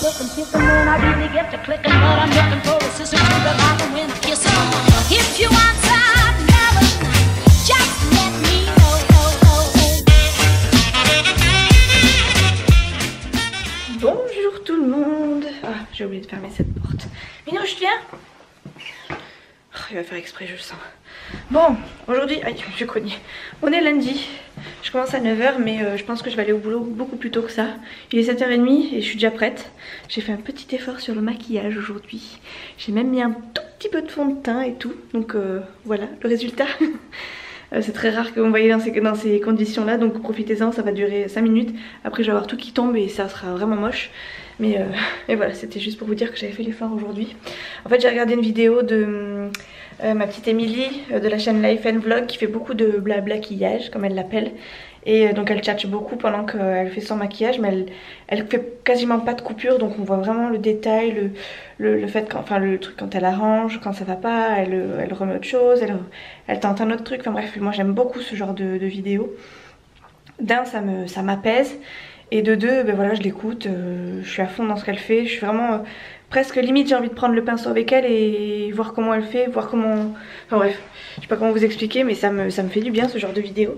looking, kissing when I really get to clicking, but I'm looking for a sister to the bottom when kissing. If you want some loving, just let me know. Bonjour tout le monde. Ah, j'ai oublié de fermer cette porte. Minou, je viens. Oh, il va faire exprès, je le sens. Bon, aujourd'hui, aïe, je cogne. On est lundi. Je commence à 9 h, mais je pense que je vais aller au boulot beaucoup plus tôt que ça. Il est 7 h 30 et je suis déjà prête. J'ai fait un petit effort sur le maquillage aujourd'hui. J'ai même mis un tout petit peu de fond de teint et tout. Donc voilà le résultat. C'est très rare que vous me voyez dans ces conditions là, donc profitez-en, ça va durer 5 minutes. Après je vais avoir tout qui tombe et ça sera vraiment moche. Mais voilà, c'était juste pour vous dire que j'avais fait l'effort aujourd'hui. En fait j'ai regardé une vidéo de ma petite Émilie de la chaîne Life and Vlog qui fait beaucoup de blablaquillage comme elle l'appelle. Et donc elle tchatche beaucoup pendant qu'elle fait son maquillage, mais elle fait quasiment pas de coupure, donc on voit vraiment le détail, le fait enfin le truc quand elle arrange, quand ça va pas, elle remet autre chose, elle tente un autre truc, enfin bref, moi j'aime beaucoup ce genre de vidéos. D'un, ça m'apaise, et de deux, ben voilà, je l'écoute, je suis à fond dans ce qu'elle fait, je suis vraiment presque limite j'ai envie de prendre le pinceau avec elle et voir comment elle fait, voir comment... Enfin bref, je sais pas comment vous expliquer, mais ça me fait du bien ce genre de vidéo.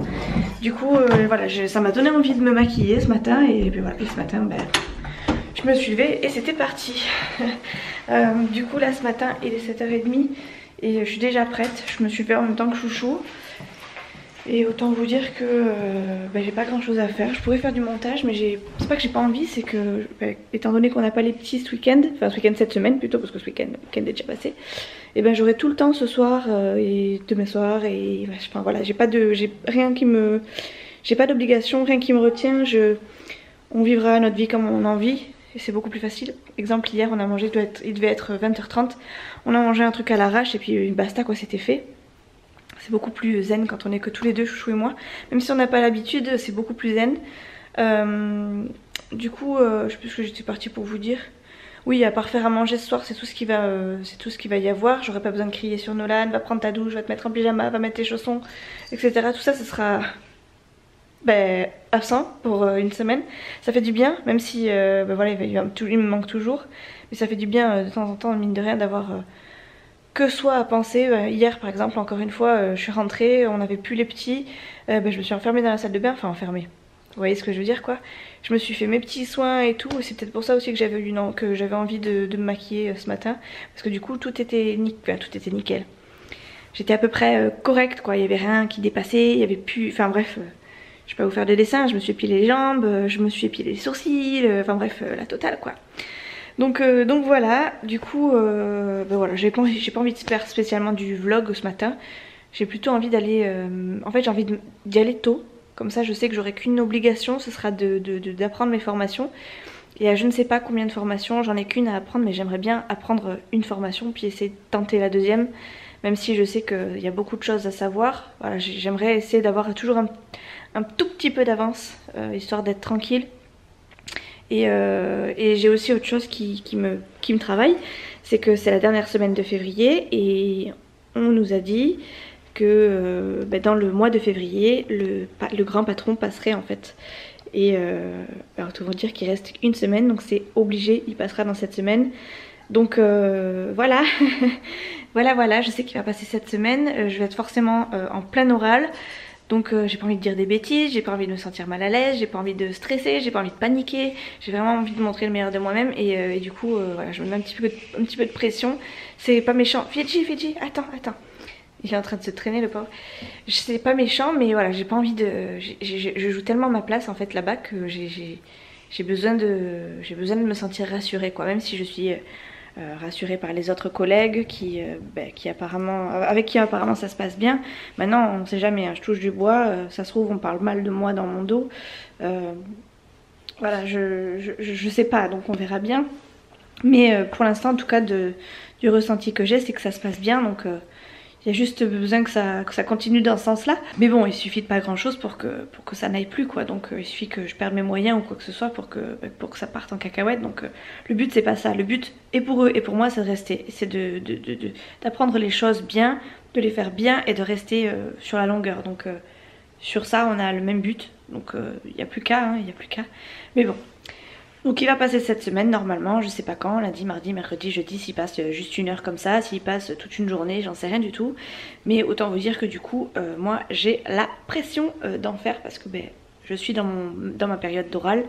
Du coup voilà, ça m'a donné envie de me maquiller ce matin et puis voilà, et ce matin ben, je me suis levée et c'était parti. Du coup là ce matin il est 7 h 30 et je suis déjà prête, je me suis fait en même temps que chouchou. Et autant vous dire que j'ai pas grand chose à faire. Je pourrais faire du montage, mais c'est pas que j'ai pas envie, c'est que étant donné qu'on n'a pas les petits ce week-end, enfin ce week-end cette semaine plutôt, parce que ce week-end est déjà passé, et ben j'aurai tout le temps ce soir et demain soir et enfin voilà, j'ai pas d'obligation, rien qui me retient. On vivra notre vie comme on en vit et c'est beaucoup plus facile. Exemple, hier on a mangé, il devait être 20 h 30, on a mangé un truc à l'arrache et puis basta quoi, c'était fait. C'est beaucoup plus zen quand on est que tous les deux, Chouchou et moi. Même si on n'a pas l'habitude, c'est beaucoup plus zen. Du coup, je sais plus ce que j'étais partie pour vous dire. Oui, à part faire à manger ce soir, c'est tout ce qui va y avoir. J'aurai pas besoin de crier sur Nolan, va prendre ta douche, va te mettre en pyjama, va mettre tes chaussons, etc. Tout ça, ce sera absent pour une semaine. Ça fait du bien, même si voilà, il me manque toujours. Mais ça fait du bien de temps en temps, mine de rien, d'avoir... que soit à penser. Hier par exemple, encore une fois, je suis rentrée, on n'avait plus les petits, je me suis enfermée dans la salle de bain, enfin enfermée, vous voyez ce que je veux dire quoi. Je me suis fait mes petits soins et tout, c'est peut-être pour ça aussi que j'avais envie de me maquiller ce matin, parce que du coup tout était nickel. J'étais à peu près correcte quoi, il y avait rien qui dépassait, il y avait plus, enfin bref, je vais pas vous faire de dessin, je me suis épilé les jambes, je me suis épilé les sourcils, enfin bref, la totale quoi. Donc voilà, du coup voilà, j'ai pas envie de faire spécialement du vlog ce matin. J'ai plutôt envie d'aller, en fait j'ai envie d'y aller tôt. Comme ça je sais que j'aurai qu'une obligation, ce sera d'apprendre mes formations. Et je ne sais pas combien de formations, j'en ai qu'une à apprendre, mais j'aimerais bien apprendre une formation puis essayer de tenter la deuxième. Même si je sais qu'il y a beaucoup de choses à savoir. Voilà, j'aimerais essayer d'avoir toujours un tout petit peu d'avance, histoire d'être tranquille. Et j'ai aussi autre chose qui me travaille, c'est que c'est la dernière semaine de février et on nous a dit que dans le mois de février, le grand patron passerait en fait. Et autant vous dire qu'il reste une semaine, donc c'est obligé, il passera dans cette semaine. Donc voilà, voilà, je sais qu'il va passer cette semaine, je vais être forcément en plein oral. Donc j'ai pas envie de dire des bêtises, j'ai pas envie de me sentir mal à l'aise, j'ai pas envie de stresser, j'ai pas envie de paniquer, j'ai vraiment envie de montrer le meilleur de moi-même et du coup voilà, je me mets un petit peu de pression. C'est pas méchant. Fidji, attends. Il est en train de se traîner le pauvre. C'est pas méchant mais voilà, j'ai pas envie de... Je joue tellement ma place en fait là-bas que j'ai besoin de me sentir rassurée quoi, même si je suis... rassurée par les autres collègues avec qui apparemment ça se passe bien. Maintenant on sait jamais, hein, je touche du bois, ça se trouve on parle mal de moi dans mon dos. Voilà, je sais pas, donc on verra bien. Mais pour l'instant en tout cas du ressenti que j'ai, c'est que ça se passe bien, donc il y a juste besoin que ça continue dans ce sens là. Mais bon, il suffit de pas grand chose pour que ça n'aille plus quoi. Donc il suffit que je perde mes moyens ou quoi que ce soit pour que ça parte en cacahuète. Donc le but c'est pas ça, le but et pour eux et pour moi c'est de rester, c'est d'apprendre les choses bien, de les faire bien et de rester sur la longueur. Donc sur ça on a le même but, donc il n'y a plus qu'à, hein, il n'y a plus qu'à. Mais bon, Donc il va passer cette semaine normalement, je sais pas quand, lundi, mardi, mercredi, jeudi, s'il passe juste une heure comme ça, s'il passe toute une journée, j'en sais rien du tout. Mais autant vous dire que du coup, moi j'ai la pression d'en faire parce que ben, je suis dans ma période d'oral.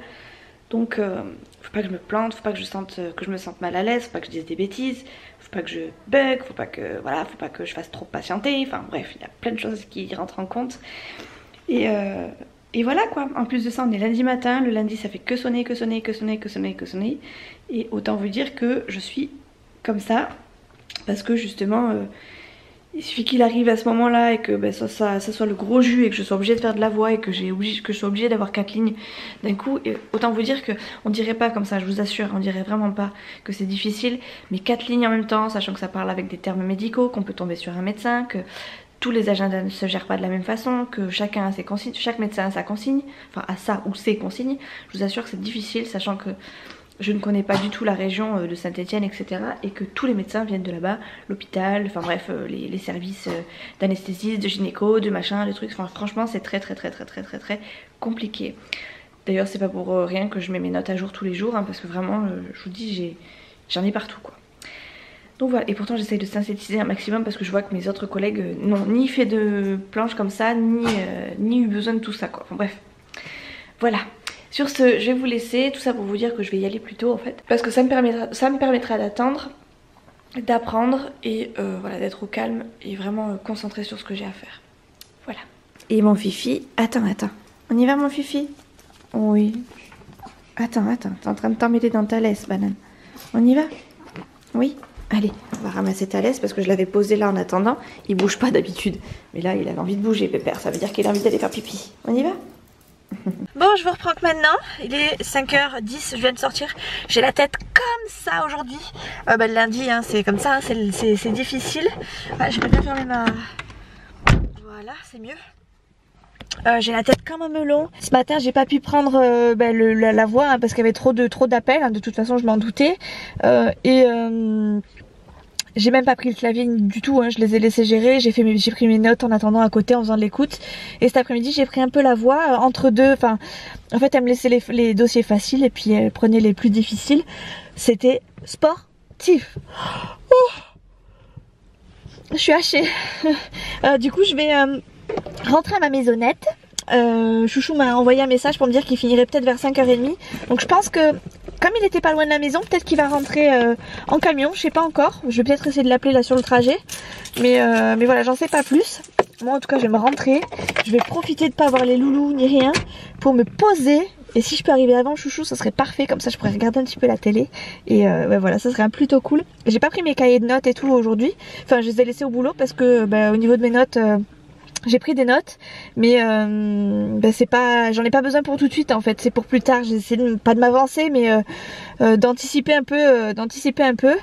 Donc faut pas que je me plante, faut pas que je me sente mal à l'aise, faut pas que je dise des bêtises, faut pas que je bug, faut pas que je fasse trop patienter, enfin bref, il y a plein de choses qui rentrent en compte. Et voilà quoi, en plus de ça on est lundi matin, le lundi ça fait que sonner, que sonner, que sonner, que sonner, que sonner. Et autant vous dire que je suis comme ça, parce que justement il suffit qu'il arrive à ce moment là et que ben, ça soit le gros jus et que je sois obligée de faire de la voix et que je sois obligée d'avoir 4 lignes d'un coup. Et autant vous dire que on dirait pas comme ça, je vous assure, on dirait vraiment pas que c'est difficile, mais 4 lignes en même temps, sachant que ça parle avec des termes médicaux, qu'on peut tomber sur un médecin, que tous les agendas ne se gèrent pas de la même façon, que chacun a ses consignes, chaque médecin a sa consigne, enfin a sa ou ses consignes. Je vous assure que c'est difficile, sachant que je ne connais pas du tout la région de Saint-Etienne, etc. Et que tous les médecins viennent de là-bas, l'hôpital, enfin bref, les services d'anesthésiste, de gynéco, de machin, de trucs. Enfin, franchement, c'est très compliqué. D'ailleurs, c'est pas pour rien que je mets mes notes à jour tous les jours, hein, parce que vraiment, je vous dis, j'en ai partout, quoi. Donc voilà, et pourtant j'essaye de synthétiser un maximum parce que je vois que mes autres collègues n'ont ni fait de planches comme ça, ni eu besoin de tout ça, quoi. Enfin bref, voilà. Sur ce, je vais vous laisser, tout ça pour vous dire que je vais y aller plus tôt en fait, parce que ça me permettra d'attendre, d'apprendre et voilà, d'être au calme et vraiment concentré sur ce que j'ai à faire. Voilà. Et mon fifi, attends, on y va mon fifi? Oui. Attends, t'es en train de t'emmêler dans ta laisse, banane. On y va? Oui. Allez, on va ramasser ta laisse parce que je l'avais posé là en attendant. Il bouge pas d'habitude. Mais là, il avait envie de bouger, Pépère. Ça veut dire qu'il a envie d'aller faire pipi. On y va? Bon, je vous reprends que maintenant. Il est 5h10, je viens de sortir. J'ai la tête comme ça aujourd'hui. Le lundi, hein, c'est comme ça, hein, c'est difficile. Ah, je vais bien fermer ma... Voilà, c'est mieux. J'ai la tête comme un melon. Ce matin j'ai pas pu prendre la voix hein, parce qu'il y avait trop d'appels, hein. De toute façon je m'en doutais. J'ai même pas pris le clavier du tout, hein. Je les ai laissés gérer. J'ai pris mes notes en attendant à côté en faisant de l'écoute. Et cet après-midi j'ai pris un peu la voix entre deux. Enfin, en fait elle me laissait les dossiers faciles et puis elle prenait les plus difficiles. C'était sportif. Je suis hachée. Du coup je vais... rentrer à ma maisonnette. Chouchou m'a envoyé un message pour me dire qu'il finirait peut-être vers 5h30. Donc je pense que comme il était pas loin de la maison, peut-être qu'il va rentrer en camion, je sais pas encore. Je vais peut-être essayer de l'appeler là sur le trajet. Mais voilà, j'en sais pas plus. Moi en tout cas je vais me rentrer. Je vais profiter de pas avoir les loulous ni rien pour me poser. Et si je peux arriver avant Chouchou, ça serait parfait. Comme ça je pourrais regarder un petit peu la télé. Et voilà, ça serait plutôt cool. J'ai pas pris mes cahiers de notes et tout aujourd'hui. Enfin je les ai laissés au boulot parce que au niveau de mes notes... j'ai pris des notes, mais c'est pas, j'en ai pas besoin pour tout de suite en fait, c'est pour plus tard. J'ai essayé pas de m'avancer, mais d'anticiper un peu,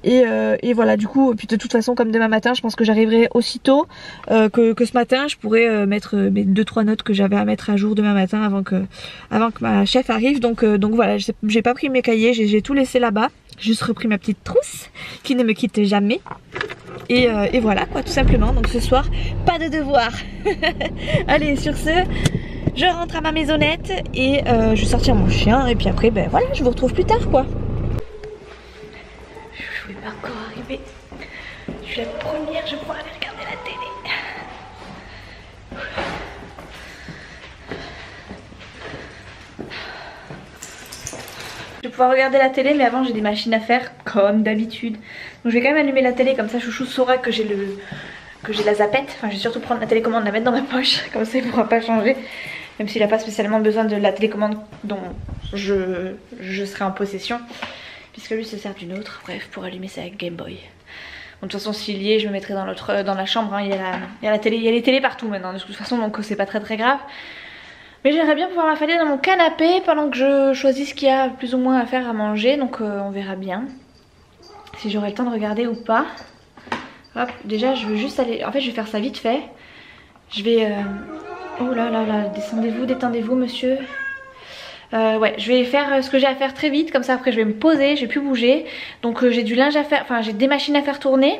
et voilà. Du coup, puis de toute façon, comme demain matin, je pense que j'arriverai aussitôt que ce matin, je pourrais mettre mes 2-3 notes que j'avais à mettre à jour demain matin avant que ma chef arrive. Donc voilà, j'ai pas pris mes cahiers, j'ai tout laissé là-bas. Juste repris ma petite trousse qui ne me quitte jamais. Et voilà quoi, tout simplement. Donc ce soir, pas de devoir. Allez, sur ce, je rentre à ma maisonnette et je vais sortir mon chien. Et puis après, voilà, je vous retrouve plus tard quoi. Je ne vais pas encore arriver. Je suis la première, je vais pouvoir aller regarder la télé. Je vais pouvoir regarder la télé, mais avant j'ai des machines à faire comme d'habitude. Donc je vais quand même allumer la télé, comme ça Chouchou saura que j'ai la zapette. Enfin je vais surtout prendre la télécommande, la mettre dans ma poche, comme ça il ne pourra pas changer. Même s'il n'a pas spécialement besoin de la télécommande dont je serai en possession. Puisque lui se sert d'une autre, bref, pour allumer sa Game Boy. Bon, de toute façon s'il y est, je me mettrai dans la chambre, hein. Il y a la télé, il y a les télés partout maintenant de toute façon, donc c'est pas très grave. Mais j'aimerais bien pouvoir m'affaler dans mon canapé pendant que je choisis ce qu'il y a plus ou moins à faire à manger. Donc on verra bien si j'aurai le temps de regarder ou pas. Hop, déjà je veux juste aller... En fait je vais faire ça vite fait. Je vais... Oh là là là, descendez-vous, détendez-vous monsieur. Ouais, je vais faire ce que j'ai à faire très vite. Comme ça après je vais me poser, je vais plus bouger. Donc j'ai du linge à faire, enfin j'ai des machines à faire tourner.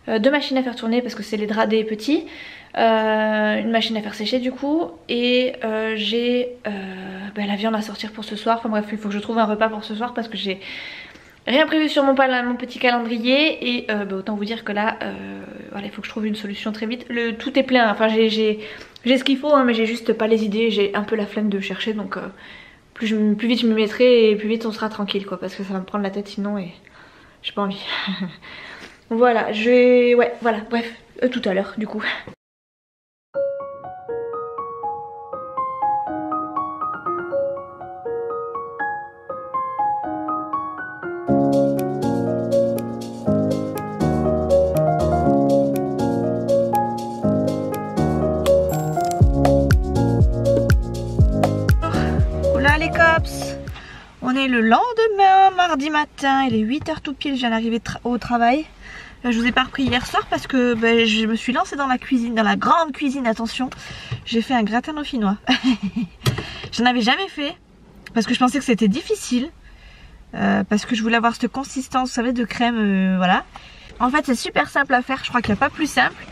2 machines à faire tourner parce que c'est les draps des petits, une machine à faire sécher du coup, et j'ai la viande à sortir pour ce soir. Enfin bref, il faut que je trouve un repas pour ce soir parce que j'ai rien prévu sur mon petit calendrier, et autant vous dire que là voilà, il faut que je trouve une solution très vite. Tout est plein, enfin j'ai ce qu'il faut hein, mais j'ai juste pas les idées, j'ai un peu la flemme de chercher, donc plus vite je me mettrai et plus vite on sera tranquille quoi, parce que ça va me prendre la tête sinon et j'ai pas envie. Voilà, voilà, bref, tout à l'heure du coup. Oula les cops, on est le lendemain, mardi matin, il est 8 h tout pile, je viens d'arriver au travail. Je vous ai pas repris hier soir parce que je me suis lancée dans la cuisine, dans la grande cuisine, attention. J'ai fait un gratin dauphinois. J'en avais jamais fait parce que je pensais que c'était difficile. Parce que je voulais avoir cette consistance, vous savez, de crème, voilà. En fait c'est super simple à faire, je crois qu'il n'y a pas plus simple.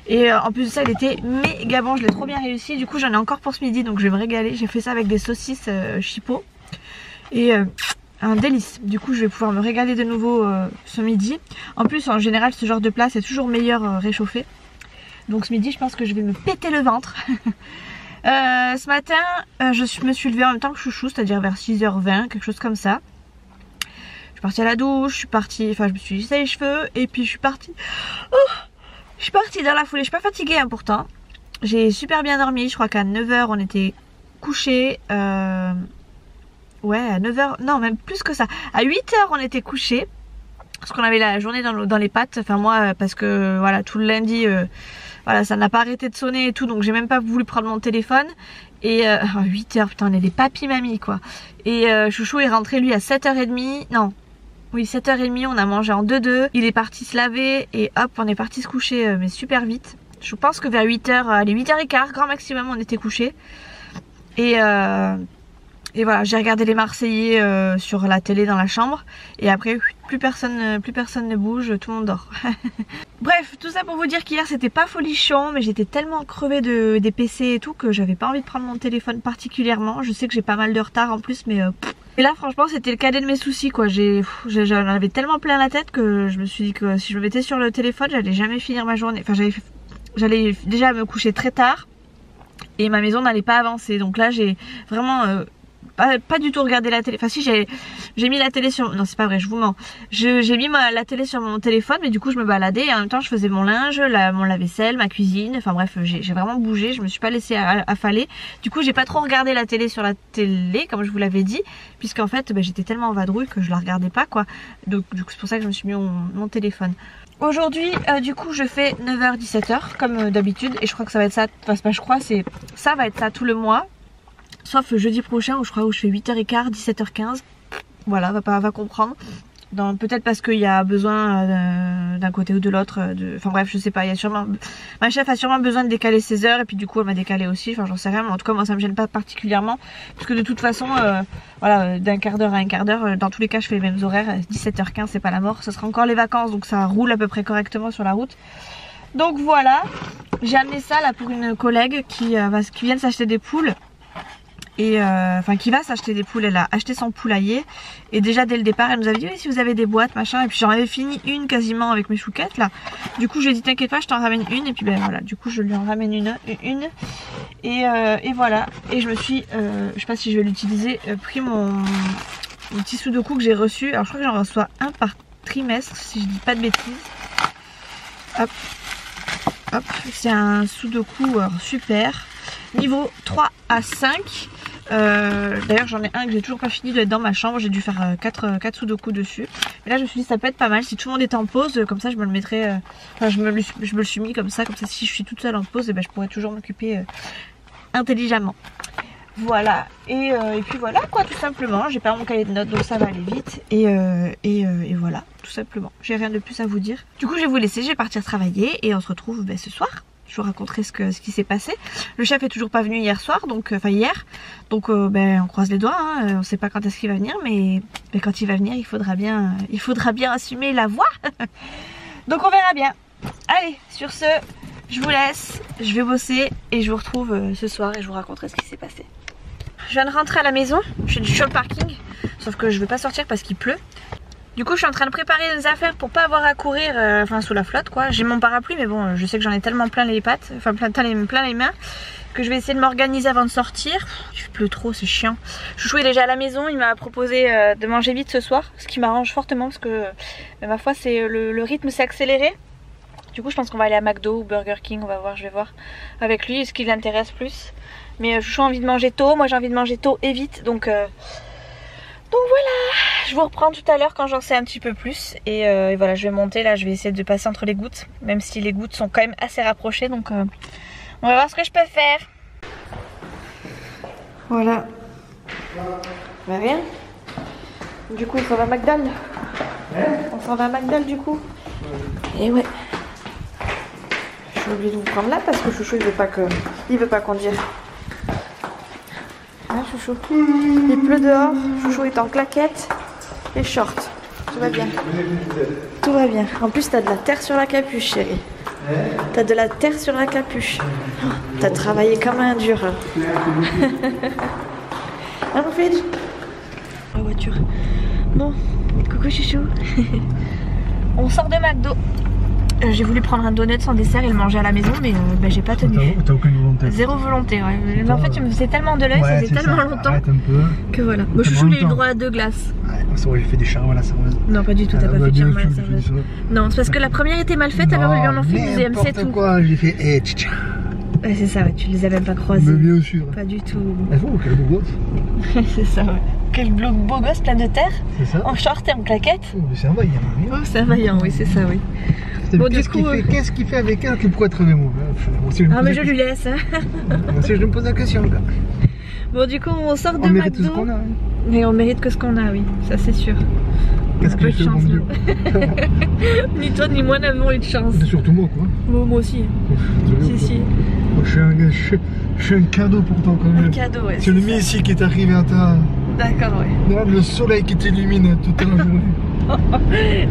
Et en plus de ça il était méga bon, je l'ai trop bien réussi. Du coup j'en ai encore pour ce midi, donc je vais me régaler. J'ai fait ça avec des saucisses chipot. Et un délice, du coup je vais pouvoir me régaler de nouveau ce midi. En plus en général ce genre de plat c'est toujours meilleur réchauffé. Donc ce midi je pense que je vais me péter le ventre. Ce matin je me suis levée en même temps que Chouchou, c'est-à-dire vers 6 h 20, quelque chose comme ça. Je suis partie à la douche, je suis partie, enfin je me suis lissé les cheveux et puis je suis partie. Je suis partie dans la foulée, je suis pas fatiguée hein, pourtant. J'ai super bien dormi, je crois qu'à 9 h on était couchés. Ouais, à 9 h, non même plus que ça. À 8 h on était couchés. Parce qu'on avait la journée dans les pattes. Enfin moi parce que voilà, tout le lundi voilà, ça n'a pas arrêté de sonner et tout. Donc j'ai même pas voulu prendre mon téléphone. Et 8 h, putain on est des papy mamie quoi. Et Chouchou est rentré lui à 7 h 30. Non, oui 7 h 30, on a mangé en 2-2. Il est parti se laver et hop on est parti se coucher mais super vite. Je pense que vers 8 h, allez 8 h 15 grand maximum on était couchés. Et voilà, j'ai regardé les Marseillais sur la télé dans la chambre. Et après, plus personne ne bouge, tout le monde dort. Bref, tout ça pour vous dire qu'hier c'était pas folichon, mais j'étais tellement crevée des PC et tout que j'avais pas envie de prendre mon téléphone particulièrement. Je sais que j'ai pas mal de retard en plus, mais et là franchement c'était le cadet de mes soucis quoi. J'en avais tellement plein la tête que je me suis dit que si je me mettais sur le téléphone, j'allais jamais finir ma journée. Enfin j'allais déjà me coucher très tard et ma maison n'allait pas avancer. Donc là j'ai vraiment pas du tout regardé la télé. Enfin si j'ai mis la télé sur... Non c'est pas vrai, je vous mens. J'ai mis la télé sur mon téléphone, mais du coup je me baladais et en même temps je faisais mon linge, mon lave-vaisselle, ma cuisine. Enfin bref, j'ai vraiment bougé, je me suis pas laissée affaler. Du coup j'ai pas trop regardé la télé sur la télé comme je vous l'avais dit, puisqu'en fait j'étais tellement en vadrouille que je la regardais pas quoi. Donc du coup c'est pour ça que je me suis mis mon téléphone. Aujourd'hui du coup je fais 9 h 17 h comme d'habitude, et je crois que ça va être ça, enfin c'est pas je crois, c'est ça va être ça tout le mois. Sauf jeudi prochain où je crois où je fais 8 h 15, 17 h 15. Voilà, va comprendre. Peut-être parce qu'il y a besoin d'un côté ou de l'autre. Enfin bref, je sais pas. Il y a sûrement... Ma chef a sûrement besoin de décaler ses heures et puis du coup elle m'a décalé aussi. Enfin j'en sais rien, mais en tout cas moi ça me gêne pas particulièrement. Parce que de toute façon, voilà, d'un quart d'heure à un quart d'heure, dans tous les cas je fais les mêmes horaires. 17 h 15 c'est pas la mort. Ce sera encore les vacances donc ça roule à peu près correctement sur la route. Donc voilà, j'ai amené ça là pour une collègue qui vient de s'acheter des poules. Et enfin qui va s'acheter des poules, elle a acheté son poulailler et déjà dès le départ elle nous avait dit oui si vous avez des boîtes machin, et puis j'en avais fini une quasiment avec mes chouquettes là. Du coup j'ai dit t'inquiète pas je t'en ramène une, et puis voilà du coup je lui en ramène une et voilà. Et je me suis je sais pas si je vais l'utiliser, pris mon petit sudoku que j'ai reçu. Alors je crois que j'en reçois un par trimestre si je dis pas de bêtises. Hop hop, c'est un sudoku super niveau 3 à 5. D'ailleurs j'en ai un que j'ai toujours pas fini, doit être dans ma chambre. J'ai dû faire 4 sudoku dessus. Mais là je me suis dit ça peut être pas mal si tout le monde était en pause, comme ça je me le mettrais, enfin je me le suis mis comme ça si je suis toute seule en pause, et je pourrais toujours m'occuper intelligemment. Voilà, et puis voilà quoi, tout simplement. J'ai pas mon cahier de notes donc ça va aller vite, et voilà, tout simplement. J'ai rien de plus à vous dire. Du coup je vais vous laisser, je vais partir travailler et on se retrouve ce soir. Je vous raconterai ce qui s'est passé. Le chef est toujours pas venu hier soir, donc enfin hier. Donc on croise les doigts, hein. On sait pas quand est-ce qu'il va venir, mais quand il va venir, il faudra bien assumer la voix. Donc on verra bien. Allez, sur ce, je vous laisse, je vais bosser et je vous retrouve ce soir et je vous raconterai ce qui s'est passé. Je viens de rentrer à la maison, je suis sur le parking, sauf que je ne vais pas sortir parce qu'il pleut. Du coup je suis en train de préparer des affaires pour pas avoir à courir sous la flotte quoi. J'ai mon parapluie mais bon je sais que j'en ai tellement plein les pattes, enfin plein les mains, que je vais essayer de m'organiser avant de sortir. Il pleut trop, c'est chiant. Chouchou est déjà à la maison, il m'a proposé de manger vite ce soir, ce qui m'arrange fortement parce que ma foi c'est le rythme s'est accéléré. Du coup je pense qu'on va aller à McDo ou Burger King, on va voir, je vais voir avec lui ce qui l'intéresse plus. Mais Chouchou a envie de manger tôt, moi j'ai envie de manger tôt et vite donc voilà, je vous reprends tout à l'heure quand j'en sais un petit peu plus et voilà je vais monter là, je vais essayer de passer entre les gouttes, même si les gouttes sont quand même assez rapprochées donc on va voir ce que je peux faire. Voilà. Bah rien. Du coup on s'en va à McDonald's. On s'en va à McDonald's du coup. Et ouais. J'ai oublié de vous prendre là parce que Chouchou il veut pas conduire. Hein, Chouchou, il pleut dehors, Chouchou est en claquettes et short. Tout va bien. Tout va bien. En plus, t'as de la terre sur la capuche, chérie. T'as de la terre sur la capuche. Oh, t'as travaillé comme un dur. Hein, mon fils? La voiture. Bon, coucou Chouchou. On sort de McDo. J'ai voulu prendre un donut sans dessert et le manger à la maison, mais j'ai pas tenu. T'as aucune volonté. Zéro volonté, ouais. Mais en fait, tu me faisais tellement de l'œil, ça faisait tellement longtemps. Arrête un peu. Que voilà. Moi, Chouchou, il a eu le droit à 2 glaces. Ouais, ça aurait fait des charmes à la serveuse. Non, pas du tout, t'as pas fait de charme à la serveuse. Non, c'est parce que la première était mal faite, alors ils lui en ont fait une deuxième, c'est tout. Quoi, j'ai fait tcha. Ouais, c'est ça, ouais, tu les as même pas croisés. Mais bien sûr. Pas du tout. Oh, quel beau gosse. C'est ça, ouais. Quel beau gosse plein de terre. C'est ça. En short et en claquette. Oh, c'est un vaillant. Oh, c'est un vaillant, oui, c'est ça, oui. Bon, qu'est-ce qu'il fait avec elle qui pourrait être avec moi? Ah, mais je lui laisse. Hein. Moi aussi, je me pose la question, là. Bon, du coup, on sort de McDo. On mérite tout ce McDo. qu'on a. Hein. Mais on mérite que ce qu'on a, oui, ça c'est sûr. Qu'est-ce que je fais, bon Dieu? Ni toi ni moi n'avons eu de chance. C'est surtout moi, quoi. Moi aussi. Si. Moi, je suis un cadeau pour toi, quand même. Un cadeau, ouais. C'est le Messie qui est arrivé à ta... D'accord, ouais. Non, le soleil qui t'illumine toute la journée.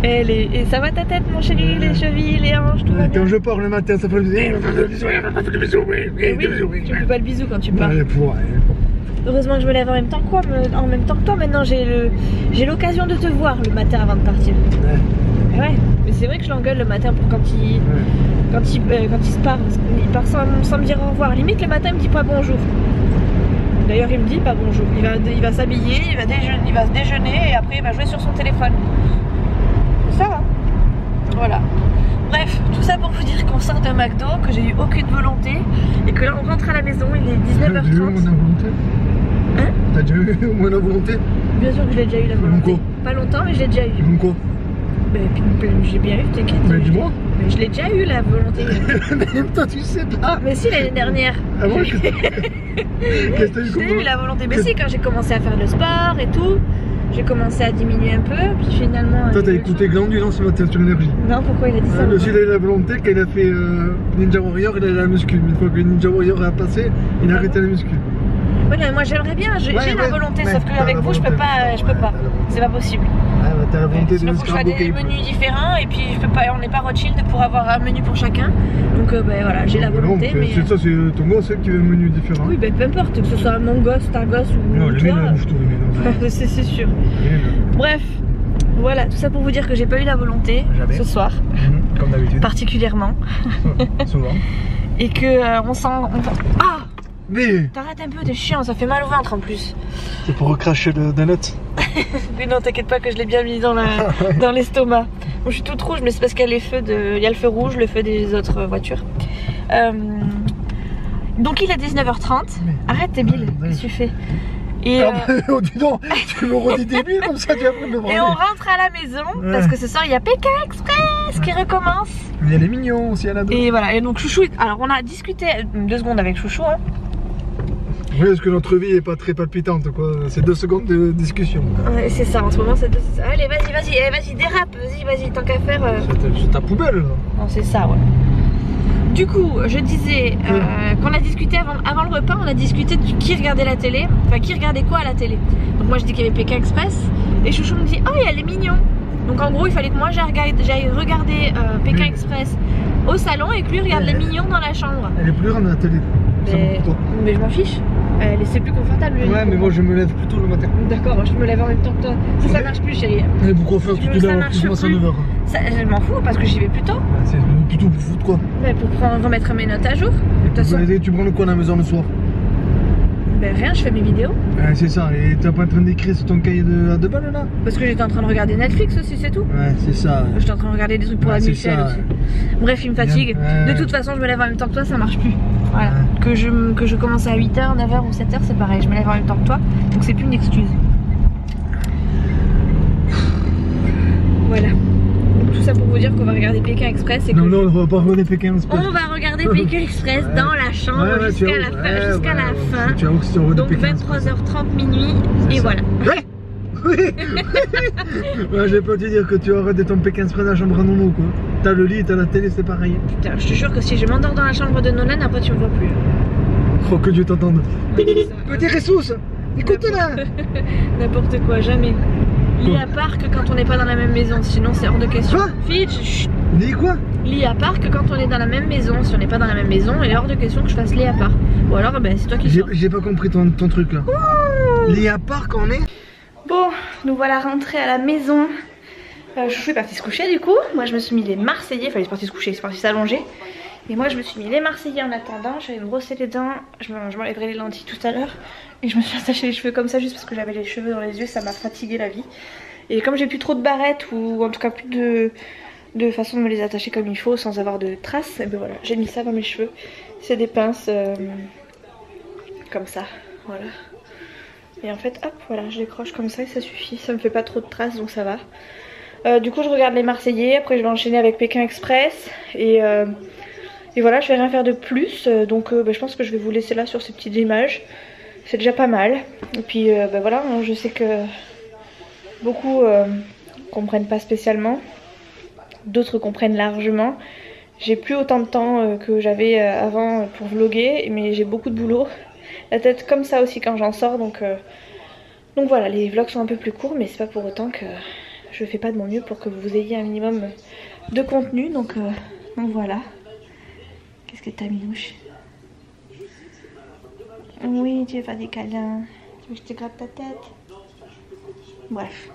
Et ça va ta tête, mon chéri, les chevilles, les hanches, tout va bien. Quand je pars le matin, ça fait le bisou. Oui, tu fais pas le bisou quand tu pars. Ouais. Heureusement que je me lève en même temps que toi. Maintenant, j'ai l'occasion de te voir le matin avant de partir. Ouais. Mais c'est vrai que je l'engueule le matin pour quand il se part. Il part sans me dire au revoir. Limite, le matin, il me dit pas bonjour. D'ailleurs, il me dit pas bonjour. Il va s'habiller, il va se déjeuner et après il va jouer sur son téléphone. Ça va. Voilà. Bref, tout ça pour vous dire qu'on sort de McDo, que j'ai eu aucune volonté et que là on rentre à la maison, il est 19h30. T'as déjà eu au moins la volonté? Hein? T'as déjà eu au moins la volonté? Bien sûr que je l'ai déjà eu la volonté. Pas longtemps, mais je l'ai déjà eu. Quoi? J'ai bien eu, t'inquiète. Mais dis-moi. Mais je l'ai déjà eu la volonté. Mais toi tu sais pas. Mais si, l'année dernière. Ah bon? Qu'est-ce que t'as eu? J'ai eu la volonté. Mais si, quand j'ai commencé à faire le sport et tout, j'ai commencé à diminuer un peu, puis finalement... Toi t'as écouté Glandu dans ce matin sur Énergie? Non, pourquoi il a dit ça? Lui aussi il a eu la volonté, quand il a fait Ninja Warrior, il a eu la muscu. Une fois que Ninja Warrior a passé, il a arrêté la muscu. Ouais, moi j'aimerais bien, j'ai la volonté, sauf qu'avec vous je peux pas, c'est pas possible. Ah bah t'as la volonté de faut que je fasse des menus différents et puis je peux pas, on n'est pas Rothschild pour avoir un menu pour chacun. Donc voilà, j'ai la volonté. Non, mais c'est ça, c'est ton gosse qui veut un menu différent. Oui, peu importe, que ce soit mon gosse, ta gosse ou non, toi. Non, la bouche tournée. C'est sûr. Bref, voilà, tout ça pour vous dire que j'ai pas eu la volonté ce soir. Comme d'habitude. Particulièrement. Souvent. Et que on sent... Ah! Mais t'arrêtes un peu, t'es chiant, ça fait mal au ventre en plus. C'est pour recracher le donut. Mais non, t'inquiète pas que je l'ai bien mis dans l'estomac. Bon, je suis toute rouge, mais c'est parce qu'il y a le feu rouge, le feu des autres voitures. Donc il est 19h30. Arrête tes billes, qu'est-ce que tu fais? Et oh dis donc, tu me redis des billes comme ça, tu vas prendre le bras. Et on rentre à la maison, parce que ce soir il y a Pékin Express qui recommence. Il y a les mignons aussi à la dos. Et voilà, et donc Chouchou, alors on a discuté 2 secondes avec Chouchou, hein. Oui, parce que notre vie est pas très palpitante, quoi. C'est 2 secondes de discussion. Ouais, c'est ça, en ce moment c'est Allez, vas-y, dérape, vas-y, tant qu'à faire. C'est ta poubelle, là. Non, c'est ça, ouais. Du coup, je disais qu'on a discuté avant le repas, on a discuté de qui regardait la télé, enfin qui regardait quoi à la télé. Donc moi je dis qu'il y avait Pékin Express, et Chouchou me dit, oh il y a les mignons. Donc en gros il fallait que moi j'aille regarder Pékin Express au salon et que lui regarde les mignons dans la chambre. Elle est plus grande la télé. Mais je m'en fiche. C'est plus confortable. Ouais, mais moi je me lève plus tôt le matin. D'accord, je me lève en même temps que toi. Ça marche plus, chérie. Et pourquoi faire tout à l'heure? Plus à 9h. Je m'en fous parce que j'y vais plus tôt. C'est plutôt pour foutre quoi? Pour remettre mes notes à jour. De toute façon. Tu prends quoi à la maison le soir? Ben rien, je fais mes vidéos. C'est ça, et t'es pas en train d'écrire sur ton cahier à 2 balles là? Parce que j'étais en train de regarder Netflix aussi, c'est tout. Ouais, c'est ça. J'étais en train de regarder des trucs pour la Michel aussi. Bref, il me fatigue. De toute façon, je me lève en même temps que toi, ça marche plus. Voilà. Que je commence à 8h, 9h ou 7h, c'est pareil, je me lève en même temps que toi. Donc c'est plus une excuse. Voilà. Tout ça pour vous dire qu'on va regarder Pékin Express. Non, on va pas regarder Pékin Express. On va regarder Pékin Express dans la chambre jusqu'à la fin. Donc 23h30 minuit et voilà. Ouais, je vais pas te dire que tu vas regarder ton Pékin Express dans la chambre à Nono quoi. T'as le lit, t'as la télé, c'est pareil. Putain, je te jure que si je m'endors dans la chambre de Nolan, après tu me vois plus. Oh que Dieu t'entende. Petit ressource, écoute-la. N'importe quoi, jamais. Lit à part que quand on n'est pas dans la même maison, sinon c'est hors de question. Quoi? Fitch. Lit quoi? Lit à part que quand on est dans la même maison, si on n'est pas dans la même maison, il est hors de question que je fasse lit à part. Ou alors ben, c'est toi qui sors. J'ai pas compris ton truc là. Lit à part quand on est. Bon, nous voilà rentrés à la maison. Chouchou est parti se coucher du coup. Moi je me suis mis les Marseillais, enfin il est parti se coucher, il est parti s'allonger. Et moi je me suis mis les Marseillais en attendant. J'allais me brosser les dents, je m'enlèverai les lentilles tout à l'heure. Et je me suis attaché les cheveux comme ça juste parce que j'avais les cheveux dans les yeux, ça m'a fatigué la vie. Et comme j'ai plus trop de barrettes ou en tout cas plus de façon de me les attacher comme il faut sans avoir de traces, et ben voilà, j'ai mis ça dans mes cheveux. C'est des pinces comme ça, voilà. Et en fait hop voilà, je décroche comme ça et ça suffit, ça me fait pas trop de traces donc ça va. Du coup je regarde les Marseillais, après je vais enchaîner avec Pékin Express et voilà, je vais rien faire de plus. Donc je pense que je vais vous laisser là sur ces petites images, c'est déjà pas mal. Et puis voilà, je sais que beaucoup comprennent pas spécialement, d'autres comprennent largement. J'ai plus autant de temps que j'avais avant pour vlogger, mais j'ai beaucoup de boulot. La tête comme ça aussi quand j'en sors, donc voilà, les vlogs sont un peu plus courts, mais c'est pas pour autant que je fais pas de mon mieux pour que vous ayez un minimum de contenu, donc voilà. Qu'est-ce que t'as, Minouche? Oui, tu veux faire des câlins? Tu veux que je te gratte ta tête? Bref.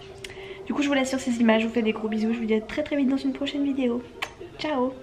Du coup, je vous laisse sur ces images, je vous fais des gros bisous, je vous dis à très vite dans une prochaine vidéo. Ciao!